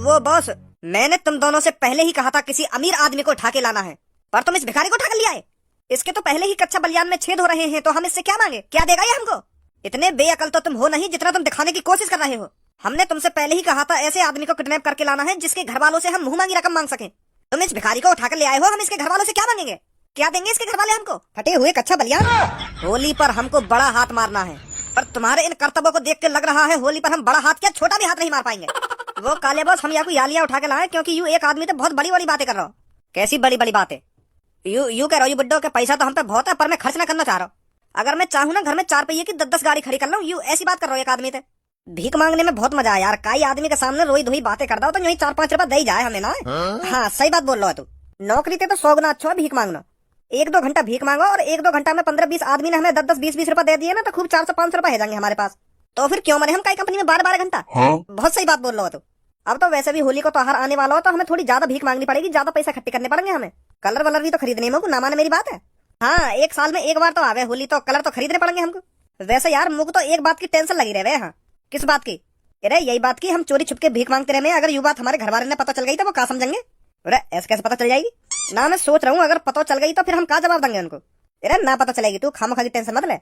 वो बॉस, मैंने तुम दोनों से पहले ही कहा था किसी अमीर आदमी को उठा के लाना है, पर तुम इस भिखारी को उठा कर लिया है। इसके तो पहले ही कच्चा बलियान में छेद हो रहे हैं, तो हम इससे क्या मांगे? क्या देगा ये हमको? इतने बेअकल तो तुम हो नहीं जितना तुम दिखाने की कोशिश कर रहे हो। हमने तुमसे पहले ही कहा था ऐसे आदमी को किडनैप करके लाना है जिसके घर वालों से हम मुंह मांगी रकम मांग सकें। तुम इस भिखारी को उठा कर ले आए हो, हम इसके घर वालों से क्या मांगेंगे? क्या देंगे इसके घर वाले हमको? फटे हुए कच्चा बलियान। होली पर हमको बड़ा हाथ मारना है, पर तुम्हारे इन कर्तव्यों को देख के लग रहा है होली पर हम बड़ा हाथ क्या छोटा भी हाथ नहीं मार पाएंगे। वो काले बॉस, हम यहाँ को यालियां उठा के लाए क्योंकि यू एक आदमी तो बहुत बड़ी बड़ी बातें कर रहा हो। कैसी बड़ी बड़ी बातें? यू कह रहा हूँ बुड्ढो के पैसा तो हम पे बहुत है, पर मैं खर्च ना करना चाह रहा हूँ। अगर मैं चाहूँ ना घर में 4 पहिए की 10-10 गाड़ी खड़ी कर लूँ, यू ऐसी बात कर रहा हो एक आदमी से। भीख मांगने में बहुत मजा है यार, काई आदमी के सामने रोई धोई बातें करता हो तो यही 4-5 रुपए दे ही जाए हमें ना। हाँ सही बात बोल रहा है तू। नौकरी थे तो 100 गुना अच्छा है भीख मांगना। 1-2 घंटा भीख मांगो और 1-2 घंटा में 15-20 आदमी ने हमें 10-10 20-20 रुपए दे दिए ना, तो खूब 400-500 रुपए है जाएंगे हमारे पास। तो फिर क्यों मरे हम काई कंपनी में 12-12 घंटा। बहुत सही बात बोल रहा हो तू। अब तो वैसे भी होली को त्योहार आने वाला हो तो हमें थोड़ी ज्यादा भीख मांगनी पड़ेगी, ज्यादा पैसा इकट्ठे करने पड़ेंगे हमें। कलर वलर भी तो खरीदने में ना माने मेरी बात है। हाँ, 1 साल में 1 बार तो आवे होली, तो कलर तो खरीदने पड़ेंगे हमको। वैसे यार मुझको तो एक बात की टेंशन लगी रहे। हाँ, किस बात की? अरे यही बात की हम चोरी छुपके भीख मांगते रहे, अगर ये बात हमारे घर वाले ने पता चल गई तो वो क्या समझेंगे? अरे ऐसे कैसे पता चल जाएगी ना? मैं सोच रहा हूँ अगर पता चल गई तो फिर हम क्या जवाब देंगे उनको? अरे ना पता चलेगी, तू खामखा की टेंशन मत ले।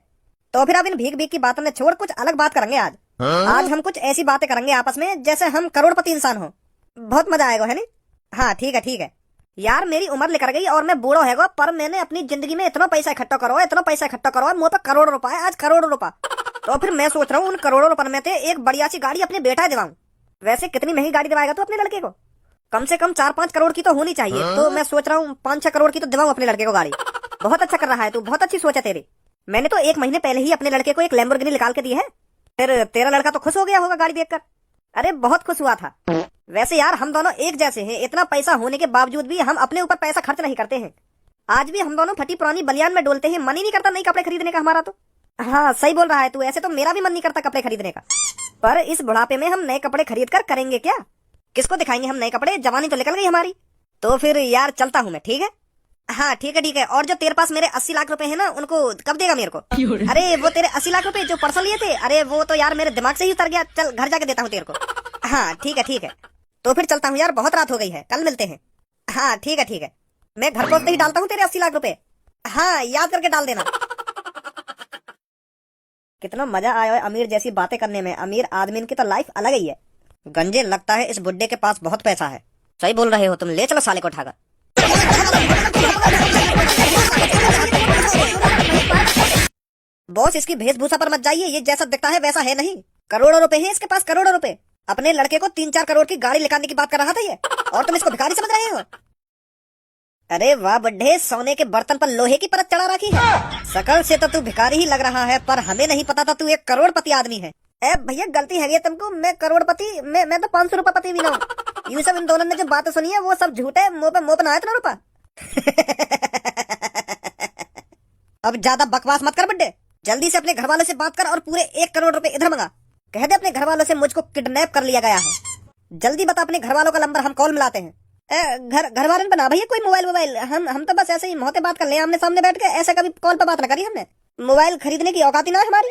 तो फिर अब इन भीख भीख की बातों में छोड़ कुछ अलग बात करेंगे आज। आज हम कुछ ऐसी बातें करेंगे आपस में जैसे हम करोड़पति इंसान हो। बहुत मजा आएगा है नी? हाँ ठीक है ठीक है यार, मेरी उम्र निकल गई और मैं बूढ़ो है, पर मैंने अपनी जिंदगी में इतना पैसा इकट्ठा करो मुँह पे करोड़ों रुपए, आज करोड़ों रुपए। तो फिर मैं सोच रहा हूँ उन करोड़ों रुपए में से एक बढ़िया सी गाड़ी अपने बेटा दिलाऊं। वैसे कितनी महंगी गाड़ी दिलाएगा तू अपने लड़के को? कम से कम 4-5 करोड़ की तो होनी चाहिए। तो मैं सोच रहा हूँ 5-6 करोड़ की तो दिलाऊं अपने लड़के को गाड़ी। बहुत अच्छा कर रहा है तू, बहुत अच्छी सोच है तेरी। मैंने तो 1 महीने पहले ही अपने लड़के को एक लैम्बोर्गिनी निकाल के दी है। फिर तेरा लड़का तो खुश हो गया होगा गाड़ी देखकर। अरे बहुत खुश हुआ था। वैसे यार हम दोनों एक जैसे हैं, इतना पैसा होने के बावजूद भी हम अपने ऊपर पैसा खर्च नहीं करते हैं। आज भी हम दोनों फटी पुरानी बलियान में डोलते हैं, मन ही नहीं करता नई कपड़े खरीदने का हमारा तो। हाँ सही बोल रहा है तू, ऐसे तो मेरा भी मन नहीं करता कपड़े खरीदने का। पर इस बुढ़ापे में हम नए कपड़े खरीद कर करेंगे क्या? किसको दिखाएंगे हम नए कपड़े? जवानी तो निकल गई हमारी। तो फिर यार चलता हूँ मैं, ठीक है? हाँ ठीक है ठीक है। और जो तेरे पास मेरे 80 लाख रुपए है ना, उनको कब देगा मेरे को? अरे वो तेरे 80 लाख रुपए जो परसों लिए थे, अरे वो तो यार मेरे दिमाग से ही उतर गया। चल घर जाके देता हूँ तेरे को। हाँ ठीक है ठीक है। तो फिर चलता हूँ यार, बहुत रात हो गई है, कल मिलते हैं। हाँ ठीक है ठीक है। मैं घर पहुंचते ही डालता हूँ तेरे 80 लाख रुपए। हाँ याद करके डाल देना। कितना मजा आया है अमीर जैसी बातें करने में। अमीर आदमी की तो लाइफ अलग ही है। गंजे लगता है इस बुड्ढे के पास बहुत पैसा है। सही बोल रहे हो तुम, ले चलो साले को उठाकर। बॉस इसकी वेशभूषा पर मत जाइए, ये जैसा दिखता है वैसा है नहीं। करोड़ों रुपए हैं इसके पास, करोड़ों रुपए। अपने लड़के को 3-4 करोड़ की गाड़ी निकालने की बात कर रहा था ये, और तुम इसको भिखारी समझ रहे हो? अरे वाह बुड्ढे, सोने के बर्तन पर लोहे की परत चढ़ा रखी है। शकल से तो तू भिखारी ही लग रहा है, पर हमें नहीं पता था तू एक करोड़पति आदमी है। ए भैया गलती है तुमको, मैं करोड़पति, मैं तो 500 रुपए पति भी ना हूँ। ये सब इन दोनों ने जो बातें सुनी है वो सब झूठ है। मुंह पे ना आया इतना रुपा। अब ज्यादा बकवास मत कर बुड्ढे, जल्दी से अपने घर वालों से बात कर और पूरे 1 करोड़ रुपए इधर मंगा। कह दे अपने घर वालों से मुझको किडनैप कर लिया गया है। जल्दी बता अपने घर वालों का नंबर, हम कॉल मिलाते हैं। घर वाले बना भैया कोई मोबाइल, हम तो बस ऐसे ही मोहते बात कर ले आमने सामने बैठ के, ऐसे कभी कॉल पर बात ना करी हमने। मोबाइल खरीदने की औकात ही ना है हमारी।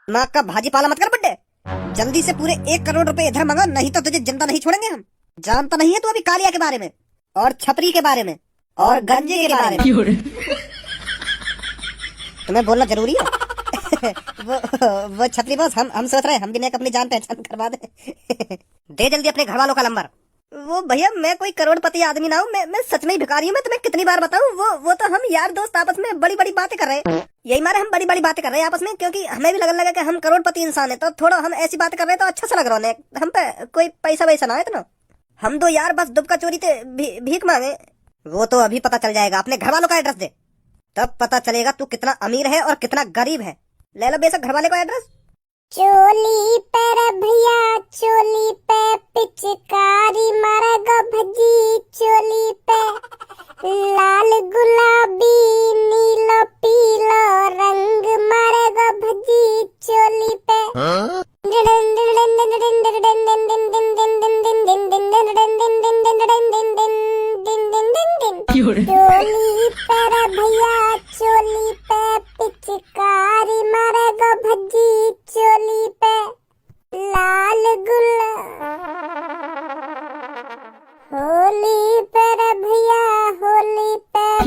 माँ का भाजी पाला मत कर बुड्ढे, जल्दी से पूरे 1 करोड़ रुपए इधर मंगा, नहीं तो तुझे जिंदा नहीं छोड़ेंगे हम। जानता नहीं है तू अभी कालिया के बारे में और छपरी के बारे में और गंजे के बारे में? तुम्हें बोलना जरूरी है? वो छपरी बॉस, हम सोच रहे हैं हम भी अपनी जान पहचान करवा दे। दे जल्दी अपने घर वालों का नंबर। वो भैया मैं कोई करोड़पति आदमी ना हूँ, मैं सच में ही भिखारी हूँ। मैं तुम्हें कितनी बार बताऊँ, वो तो हम यार दोस्त आपस में बड़ी बड़ी बातें कर रहे हैं। यही मारे हम बड़ी बड़ी बातें कर रहे हैं आपस में, क्योंकि हमें भी लगने लगा कि हम करोड़पति इंसान है, तो थोड़ा हम ऐसी बातें कर रहे हैं तो अच्छा सा लग रहा है। हम पे कोई पैसा वैसा ना है इतना। हम तो यार बस दुबका चोरी थे भीख मांगे। वो तो अभी पता चल जाएगा, अपने घर वालों का एड्रेस दे, तब पता चलेगा तू कितना अमीर है और कितना गरीब है। ले लो बेशक घर वाले का एड्रेस। चोली पर भैया चोली पे पिचकारी मारेगा भजी, चोली पे लाल गुलाबी नीलो पीलो रंग मारेगा भजी, चोली पे चोली पर भैया चोली पे पिचकारी मारेगा भजी, चोली पे लाल गुलाबी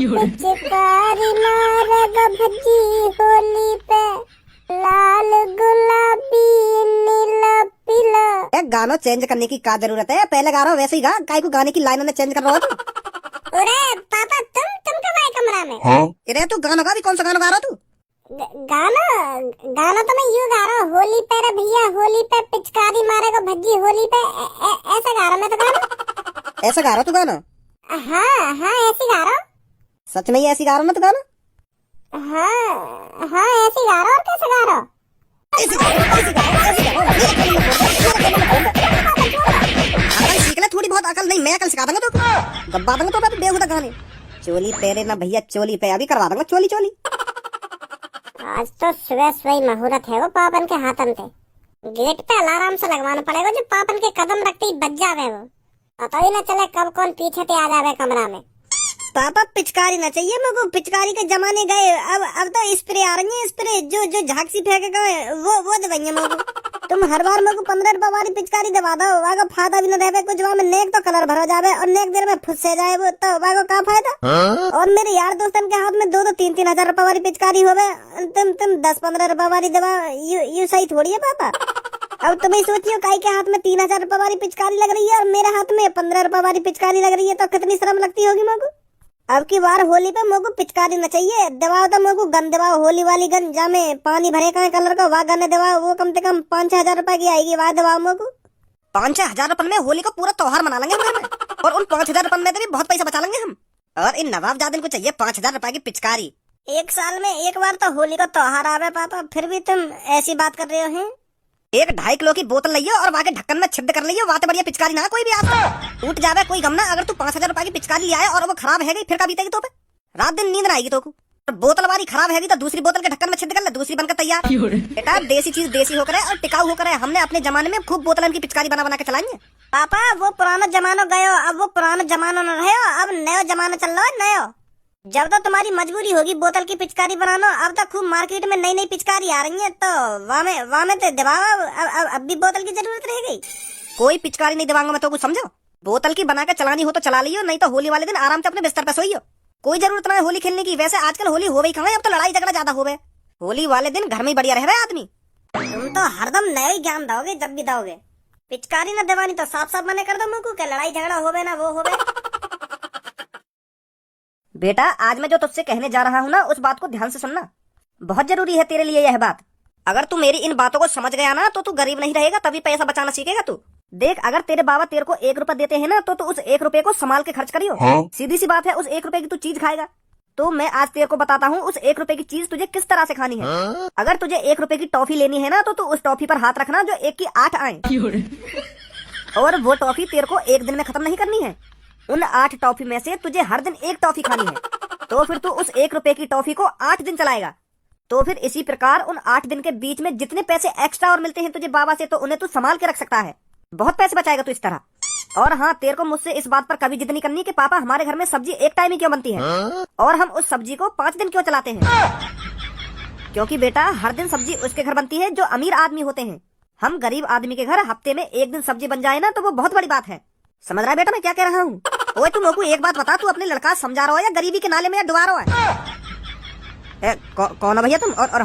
पिचकारी मारेगा भजी होली पे, लाल गुलाबी नीला पीला। गाना चेंज करने की क्या जरूरत है, पहले गा रहा हूँ वैसे ही गा, काहे को गाने की लाइन चेंज कर रहा हो तुम? अरे पापा तुम कब आए कमरा में? अरे तू गाना गा भी, कौन सा गाना गा रहा तू? गाना तो मैं यूँ गा रहा हूँ, होली पे रे भैया होली पे, पिचकारी मारेगा भज्जी होली पे, ऐसा गा रहा मैं तो गाना। ऐसा गा रहा तू गाना? हाँ ऐसे गा रहा हूँ। सच में ही ऐसी गा रहा हूँ ना तू गाना? हाँ ऐसे गा रहा हूँ। और कैसे गा रहा हूँ? अकल सीख ले थोड़ी बहुत, अकल नहीं मैं अकल सिखा दूंगा तो दबा दूंगा तो बेहुदा गाने। चोली पेरे ना भैया चोली पे, अभी करवा दूंगा चोली चोली। आज तो सुबह सुबह ही मुहूर्त है वो पापन के हाथन पे, गेट पे अलार्म से लगवाना पड़ेगा जो पापन के कदम रखते ही बज जावे वो, पता ही ना चले कब कौन पीछे पे आ जावे कमरा में। पापा पिचकारी ना चाहिए मेरे को, पिचकारी के जमाने गए, अब तो स्प्रे आ रही है, स्प्रे जो झांकसी फेंकेगा वो दवाइयां मेरे को। तुम हर बार मेरे को 15 रुपए वाली पिचकारी दबा दो, वागा फायदा भी न रहे कुछ, वहाँ में नेक तो कलर भरा जावे और नेक देर में फुस्से जाए वो, तो वागा का फायदा? और मेरे यार दोस्तन के हाथ में 2-3 हजार रुपए वाली पिचकारी होवे, तुम 10-15 रुपए वाली दवा, यू सही थोड़ी है पापा। अब तुम्हें सोचियो काई के हाथ में 3000 रुपए वाली पिचकारी लग रही है और मेरे हाथ में 15 रुपए वाली पिचकारी लग रही है, तो कितनी शर्म लगती होगी मेरे को। अब की बार होली पे मेरे को पिचकारी न चाहिए, दबाओ तो मेरे को गन दबाओ, होली वाली गन जामे पानी भरे का कलर का, वह गन दबाओ, वो कम से कम 5-6 हजार रुपए की आएगी, वह दबाओ मेरे को। 5-6 हजार रुपए में होली को पूरा त्योहार मना लेंगे घर में, और उन 5 हजार रुपए में तो भी बहुत पैसा बचा लेंगे हम। और इन नवाबजादन को चाहिए 5 हजार रुपए की पिचकारी। एक साल में एक बार तो होली का त्योहार आवे पापा, फिर भी तुम ऐसी बात कर रहे हो हैं। 1-2.5 किलो की बोतल लियो और वहाँ के ढक्कन में छिद्र कर लियो, वहाँ बढ़िया पिचकारी ना कोई भी आता टूट जावे कोई गम ना। अगर तू 5 हजार रुपए की पिचकारी लिया है और वो खराब है गई, फिर क्या बीतेगी तो पे? रात दिन नींद ना आएगी तो को। बोतल वाली खराब है तो दूसरी बोतल के ढक्कन में छिद्र कर ले, दूसरी बनकर तैयार। बेटा देसी चीज देसी होकर है और टिकाऊ होकर है, हमने अपने जमाने में खूब बोतलन की पिचकारी बना के चलाई है। पापा वो पुराना जमाना गयो, अब वो पुराना जमाना न रहे, अब नया जमाना चल रहा है नया। जब तक तुम्हारी मजबूरी होगी बोतल की पिचकारी बनाना, अब तक खूब मार्केट में नई नई पिचकारी आ रही है, तो वहाँ में तो दबाओ, अब भी बोतल की जरूरत रह गई। कोई पिचकारी नहीं दबाऊंगा मैं तो, कुछ समझो। बोतल की बना के चलानी हो तो चला लियो, नहीं तो होली वाले दिन आराम से अपने बिस्तर पे सोइयो, कोई जरूरत ना है होली खेलने की। वैसे आजकल होली हो गई कहाँ है, अब तो लड़ाई झगड़ा ज्यादा हो गए। होली वाले दिन घर में ही बढ़िया रह आदमी। तुम तो हरदम नया ही ज्ञान दोगे, जब भी दोगे। पिचकारी न दबानी तो साफ साफ मना कर दो मुझको, क्या लड़ाई झगड़ा हो ना वो हो गए। बेटा आज मैं जो तुझसे कहने जा रहा हूँ ना, उस बात को ध्यान से सुनना, बहुत जरूरी है तेरे लिए यह बात। अगर तू मेरी इन बातों को समझ गया ना, तो तू गरीब नहीं रहेगा, तभी पैसा बचाना सीखेगा तू। देख अगर तेरे बाबा तेरे को 1 रुपया देते हैं ना, तो उस 1 रुपये को संभाल के खर्च करियो। सीधी सी बात है, उस 1 रुपये की तू चीज खाएगा, तो मैं आज तेरे को बताता हूँ उस 1 रुपये की चीज तुझे किस तरह से खानी है। अगर तुझे 1 रुपये की टॉफी लेनी है ना, तो तू उस टॉफी पर हाथ रखना जो 1 की 8 आए, और वो टॉफी तेरे को 1 दिन में खत्म नहीं करनी है। उन 8 टॉफी में से तुझे हर दिन 1 टॉफी खानी है, तो फिर तू उस 1 रुपये की टॉफी को 8 दिन चलाएगा। तो फिर इसी प्रकार उन 8 दिन के बीच में जितने पैसे एक्स्ट्रा और मिलते हैं तुझे बाबा से, तो उन्हें तू संभाल के रख सकता है, बहुत पैसे बचाएगा तू इस तरह। और हाँ तेरे को मुझसे इस बात पर कभी जिद नहीं करनी कि पापा हमारे घर में सब्जी एक टाइम ही क्यों बनती है, और हम उस सब्जी को 5 दिन क्यों चलाते हैं। क्योंकि बेटा हर दिन सब्जी उसके घर बनती है जो अमीर आदमी होते हैं। हम गरीब आदमी के घर हफ्ते में 1 दिन सब्जी बन जाए ना, तो वो बहुत बड़ी बात है। समझ रहा है बेटा मैं क्या कह रहा हूँ? ओए तू मेरे को एक बात बता, तू अपने लड़का समझा रहा हो या गरीबी के नाले में डुबा रहा है? कौन है भैया तुम? और